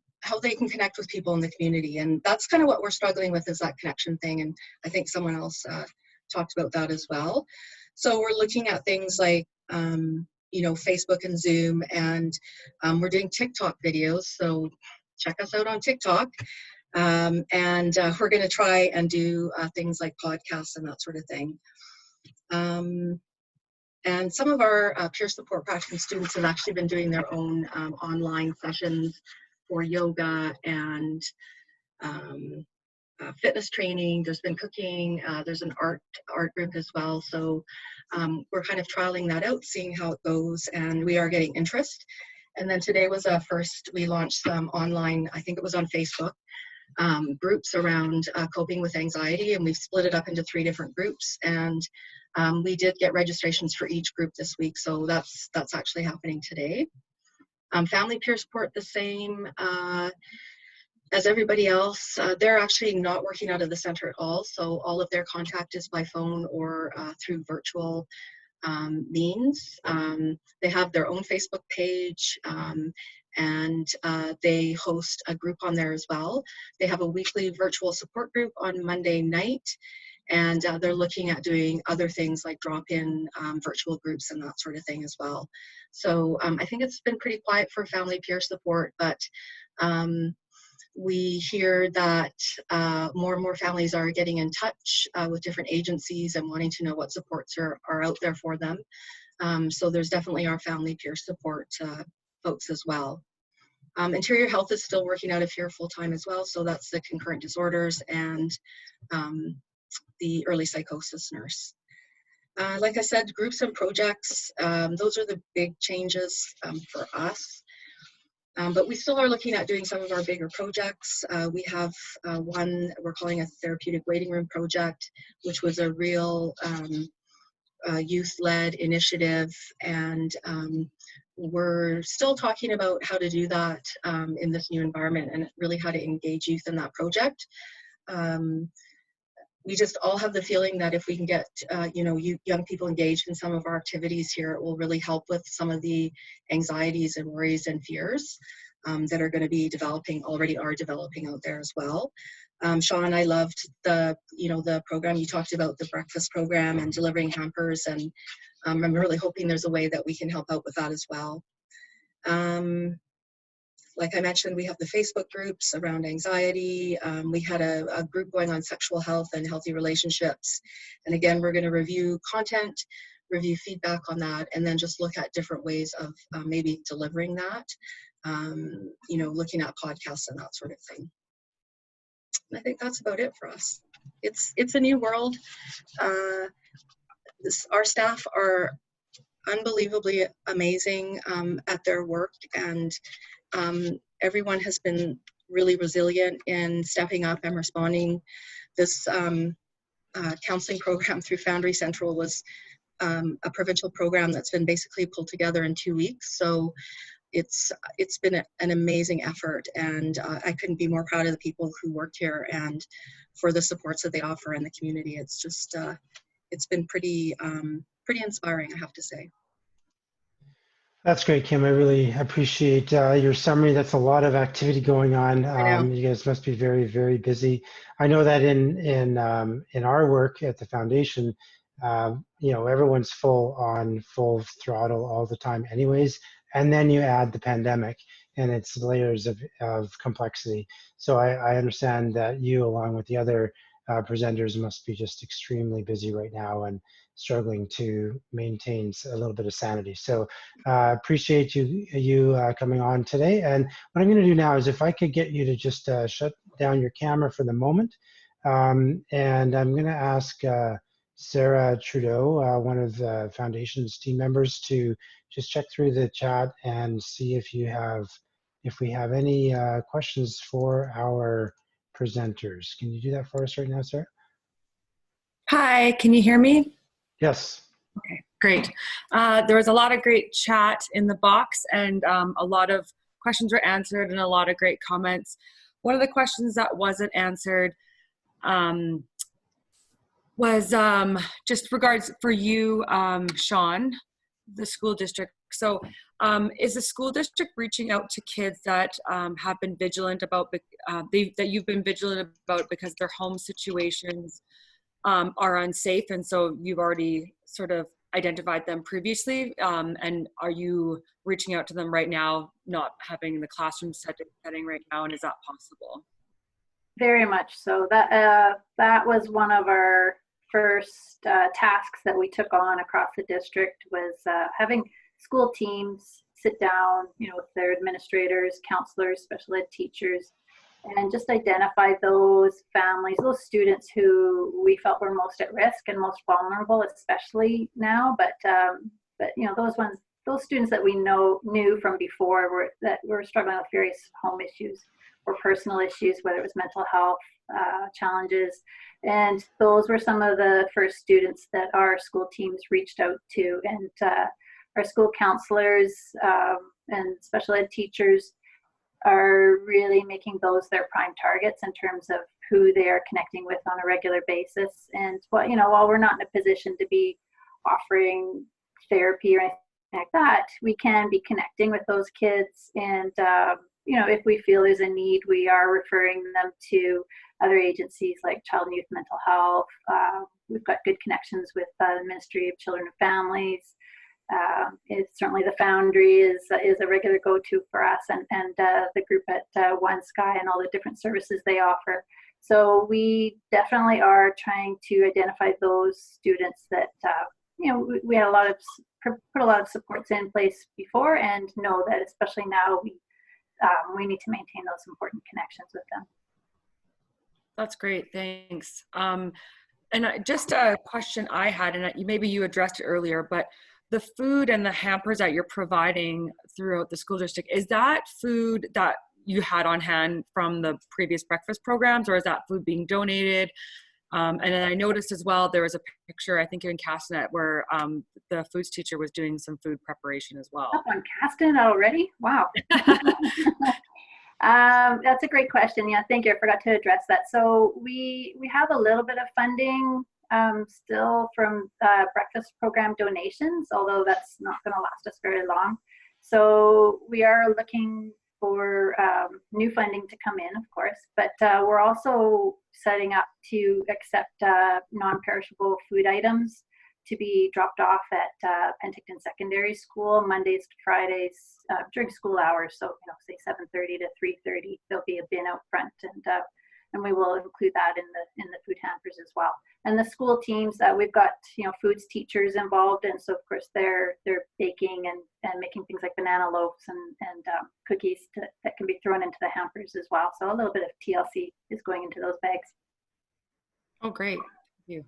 connect with people in the community. And that's kind of what we're struggling with, is that connection thing. And I think someone else talked about that as well. So we're looking at things like, you know, Facebook and Zoom, and we're doing TikTok videos. So check us out on TikTok. And we're going to try and do things like podcasts and that sort of thing. And some of our peer support practicing students have actually been doing their own online sessions for yoga and fitness training. There's been cooking. There's an art group as well. So we're kind of trialing that out, seeing how it goes, and we are getting interest. And then today was a first. We launched some online, I think it was on Facebook, groups around coping with anxiety, and we've split it up into 3 different groups. And we did get registrations for each group this week, so that's actually happening today. Family peer support, the same as everybody else. They're actually not working out of the center at all, so all of their contact is by phone or through virtual means. They have their own Facebook page, and they host a group on there as well. They have a weekly virtual support group on Monday night, and they're looking at doing other things like drop-in virtual groups and that sort of thing as well. So I think it's been pretty quiet for family peer support, but we hear that more and more families are getting in touch with different agencies and wanting to know what supports are out there for them. So there's definitely our family peer support folks as well. Interior Health is still working out of here full-time as well, so that's the concurrent disorders and the early psychosis nurse. Like I said, groups and projects, those are the big changes for us. But we still are looking at doing some of our bigger projects. We have one we're calling a therapeutic waiting room project, which was a real youth-led initiative, and we're still talking about how to do that in this new environment, and really how to engage youth in that project. We just all have the feeling that if we can get you know, young people engaged in some of our activities here, it will really help with some of the anxieties and worries and fears that are going to be already are developing out there as well. Shaune, I loved the program you talked about, the breakfast program and delivering hampers, and I'm really hoping there's a way that we can help out with that as well. Like I mentioned, we have the Facebook groups around anxiety. We had a group going on sexual health and healthy relationships. And again, we're going to review content, review feedback on that, and then just look at different ways of maybe delivering that, you know, looking at podcasts and that sort of thing. And I think that's about it for us. It's a new world. Our staff are unbelievably amazing at their work, and everyone has been really resilient in stepping up and responding. This counseling program through Foundry Central was a provincial program that's been basically pulled together in 2 weeks. So it's been an amazing effort, and I couldn't be more proud of the people who worked here and for the supports that they offer in the community. It's just it's been pretty inspiring, I have to say. That's great, Kim. I really appreciate your summary. That's a lot of activity going on. I know. You guys must be very, very busy. I know that in our work at the foundation, everyone's full throttle all the time, anyways. And then you add the pandemic, and it's layers of complexity. So I understand that you, along with the other presenters, must be just extremely busy right now and struggling to maintain a little bit of sanity. So appreciate you coming on today. And what I'm going to do now is if I could get you to just shut down your camera for the moment. And I'm going to ask Sarah Trudeau, one of the foundation's team members, to just check through the chat and see if we have any questions for our presenters. Can you do that for us right now, Sarah? Hi, can you hear me? Yes. Okay, great. There was a lot of great chat in the box, and a lot of questions were answered and a lot of great comments. One of the questions that wasn't answered was just regards for you, Shaune, the school district. So is the school district reaching out to kids that have been vigilant about, that you've been vigilant about because their home situations are unsafe, and so you've already sort of identified them previously, and are you reaching out to them right now, not having the classroom setting right now, and is that possible? Very much so. That was one of our first tasks that we took on across the district, was having school teams sit down, with their administrators, counselors, special ed teachers, and just identify those families, those students who we felt were most at risk and most vulnerable, especially now. But those students that we knew from before that were struggling with various home issues or personal issues, whether it was mental health challenges. And those were some of the first students that our school teams reached out to. And our school counselors and special ed teachers are really making those their prime targets in terms of who they are connecting with on a regular basis. And while we're not in a position to be offering therapy or anything like that, we can be connecting with those kids. And if we feel there's a need, we are referring them to other agencies like Child and Youth Mental Health. We've got good connections with the Ministry of Children and Families. It's certainly the Foundry is a regular go-to for us, and the group at One Sky and all the different services they offer. So we definitely are trying to identify those students that we had put a lot of supports in place before, and know that especially now we need to maintain those important connections with them. That's great, thanks. And just a question I had, and maybe you addressed it earlier, but the food and the hampers that you're providing throughout the school district, is that food that you had on hand from the previous breakfast programs, or is that food being donated? And then I noticed as well, there was a picture, I think in Castanet, where the foods teacher was doing some food preparation as well. Up on Castanet already? Wow. That's a great question. Yeah, thank you. I forgot to address that. So we have a little bit of funding still from breakfast program donations, although that's not going to last us very long. So we are looking for new funding to come in, of course, but we're also setting up to accept non-perishable food items to be dropped off at Penticton Secondary School Mondays to Fridays during school hours. So, say 7:30 to 3:30, there'll be a bin out front, and we will include that in the food hampers as well. And the school teams, we've got foods teachers involved, and so of course they're baking and making things like banana loaves and cookies that can be thrown into the hampers as well. So a little bit of TLC is going into those bags. Oh, great, thank you.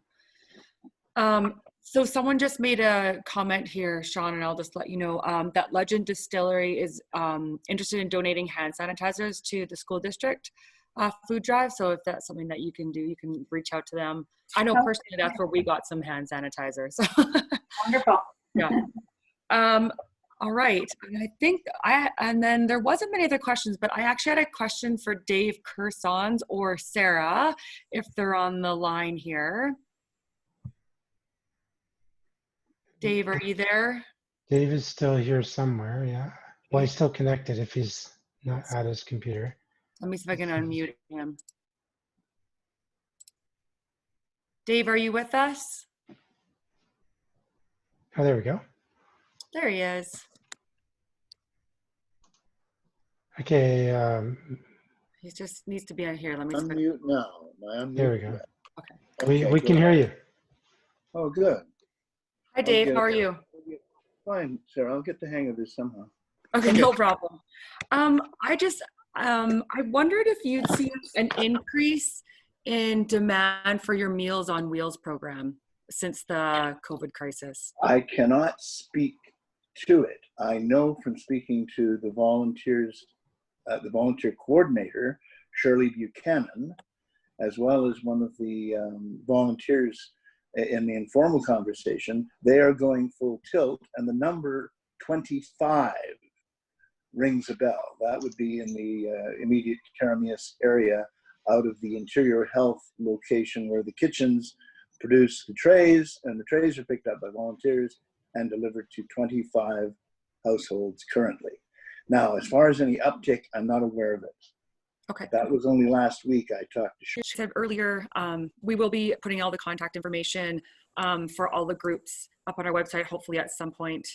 So someone just made a comment here, Shaune, and I'll just let you know that Legend Distillery is interested in donating hand sanitizers to the school district food drive. So if that's something that you can do, you can reach out to them. I know personally that's where we got some hand sanitizers. Wonderful. Yeah. All right. And I think and then there wasn't many other questions, but I actually had a question for Dave Cursons or Sarah, if they're on the line here. Dave, are you there? Dave is still here somewhere, yeah. Well, he's still connected if he's not at his computer. Let me see if I can unmute him. Dave, are you with us? Oh, there we go. There he is. Okay, He just needs to be on here. Let me see. Unmute now. Am I unmuted? there we go. Okay. We go can hear ahead. you. Oh, good. Hi, Dave. Okay. How are you? Fine, Sarah. I'll get the hang of this somehow. Okay, no problem. I wondered if you'd see an increase in demand for your Meals on Wheels program since the COVID crisis. I cannot speak to it. I know from speaking to the volunteers, the volunteer coordinator, Shirley Buchanan, as well as one of the volunteers in the informal conversation, they are going full tilt, and the number 25 rings a bell. That would be in the immediate Karamias area, out of the Interior Health location where the kitchens produce the trays, and the trays are picked up by volunteers and delivered to 25 households currently. Now, as far as any uptick, I'm not aware of it. Okay. That was only last week I talked to She said earlier, we will be putting all the contact information for all the groups up on our website, hopefully at some point.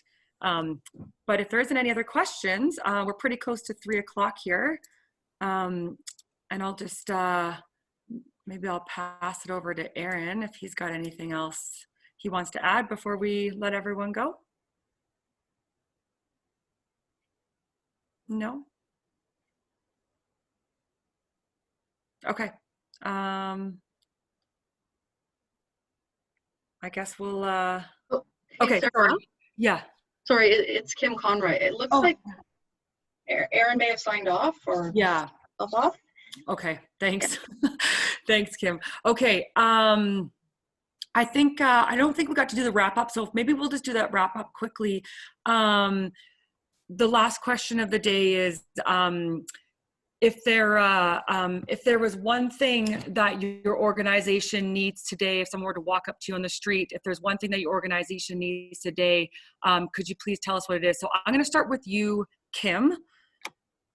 But if there isn't any other questions, we're pretty close to 3 o'clock here. And I'll just, maybe I'll pass it over to Aaron if he's got anything else he wants to add before we let everyone go. No? Okay. I guess we'll, Oh, hey, okay, Sarah. sorry. Yeah. Sorry, it's Kim Conroy. It looks like Aaron may have signed off or Yeah. off. Okay, thanks. Thanks, Kim. Okay, I think, I don't think we got to do the wrap up, so maybe we'll just do that wrap up quickly. The last question of the day is, if there was one thing that your organization needs today, if someone were to walk up to you on the street, if there's one thing that your organization needs today, could you please tell us what it is? So I'm going to start with you, Kim,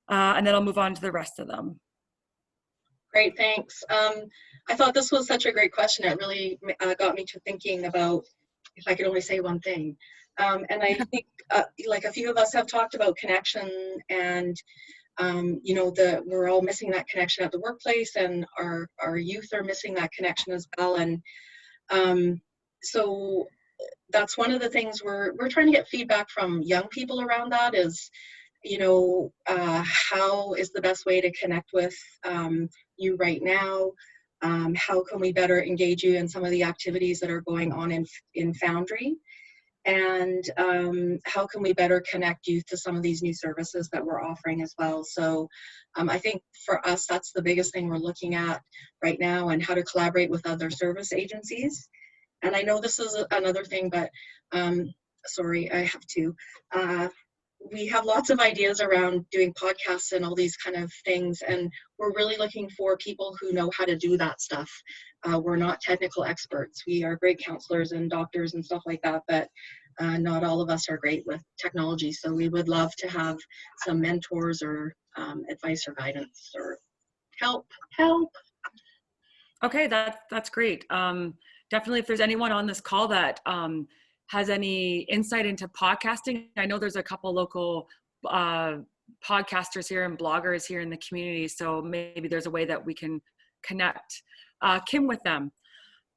and then I'll move on to the rest of them. Great, thanks. I thought this was such a great question. It really got me to thinking about if I could only say one thing. And I think like a few of us have talked about connection, and you know, we're all missing that connection at the workplace, and our youth are missing that connection as well. And so that's one of the things we're trying to get feedback from young people around. That is, you know, how is the best way to connect with you right now? How can we better engage you in some of the activities that are going on in Foundry? And how can we better connect youth to some of these new services that we're offering as well? So I think for us, that's the biggest thing we're looking at right now, and how to collaborate with other service agencies. And I know this is another thing, but sorry, I have to. We have lots of ideas around doing podcasts and all these kind of things, and we're really looking for people who know how to do that stuff. We're not technical experts. We are great counselors and doctors and stuff like that, but not all of us are great with technology. So we would love to have some mentors or advice or guidance or help. Okay, that's great. Definitely, if there's anyone on this call that has any insight into podcasting, I know there's a couple local podcasters here and bloggers here in the community, so maybe there's a way that we can connect Kim with them.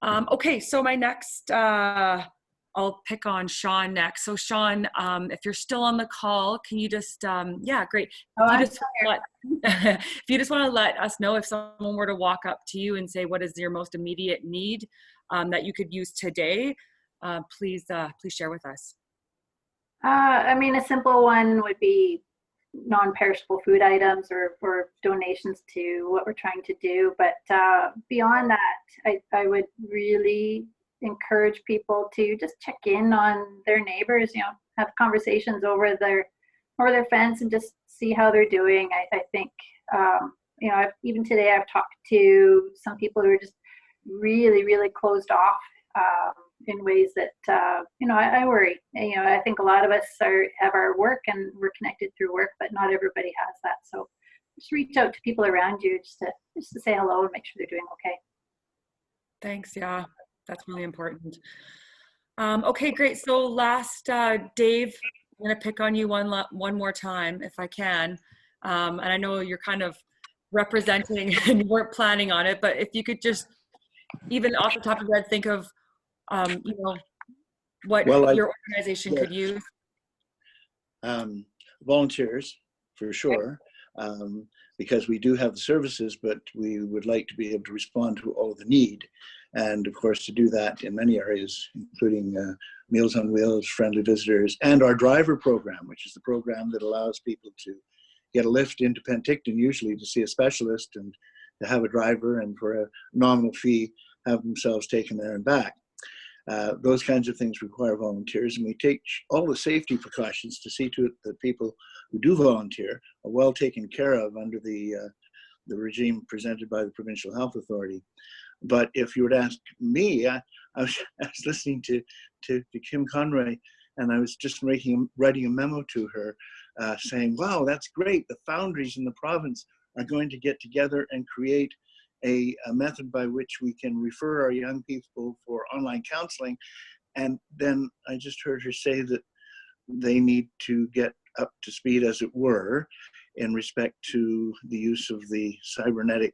Okay, so my next, I'll pick on Shaune next. So Shaune, if you're still on the call, can you just, yeah, great. If you just want to let us know if someone were to walk up to you and say, what is your most immediate need that you could use today? Please share with us. I mean, a simple one would be non-perishable food items or donations to what we're trying to do. But beyond that, I would really encourage people to just check in on their neighbors, you know, have conversations over their fence and just see how they're doing. I think, you know, even today I've talked to some people who are just really, really closed off. in ways that, I worry. I think a lot of us have our work and we're connected through work, but not everybody has that. So just reach out to people around you just to say hello and make sure they're doing okay. Thanks. Yeah, that's really important. Okay, great. So last, Dave, I'm going to pick on you one more time if I can. And I know you're kind of representing and you weren't planning on it, but if you could just, even off the top of your head, think of, what your organization could use. Volunteers, for sure, because we do have the services, but we would like to be able to respond to all the need. And of course, to do that in many areas, including Meals on Wheels, Friendly Visitors, and our driver program, which is the program that allows people to get a lift into Penticton, usually to see a specialist and to have a driver, and for a nominal fee, have themselves taken there and back. Those kinds of things require volunteers, and we take all the safety precautions to see to it that people who do volunteer are well taken care of under the regime presented by the Provincial Health Authority. But if you were to ask me, I was listening to Kim Conroy, and I was just writing a memo to her saying, wow, that's great. The foundries in the province are going to get together and create a method by which we can refer our young people for online counseling. And then I just heard her say that they need to get up to speed, as it were, in respect to the use of the cybernetic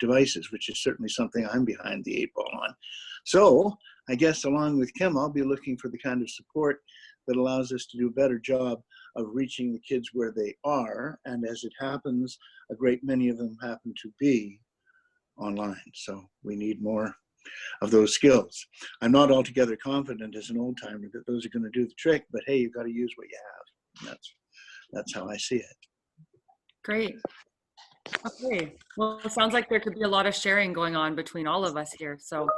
devices, which is certainly something I'm behind the 8 ball on. So I guess along with Kim, I'll be looking for the kind of support that allows us to do a better job of reaching the kids where they are. And as it happens, a great many of them happen to be online. So we need more of those skills. I'm not altogether confident as an old timer that those are going to do the trick, but hey, you've got to use what you have. And that's how I see it. Great. Okay. Well, it sounds like there could be a lot of sharing going on between all of us here. So,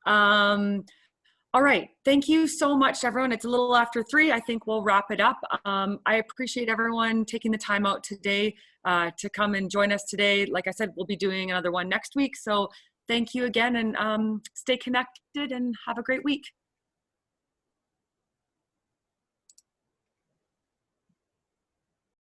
all right. Thank you so much, everyone. It's a little after 3. I think we'll wrap it up. I appreciate everyone taking the time out today to come and join us today. Like I said, we'll be doing another one next week. So thank you again, and stay connected and have a great week.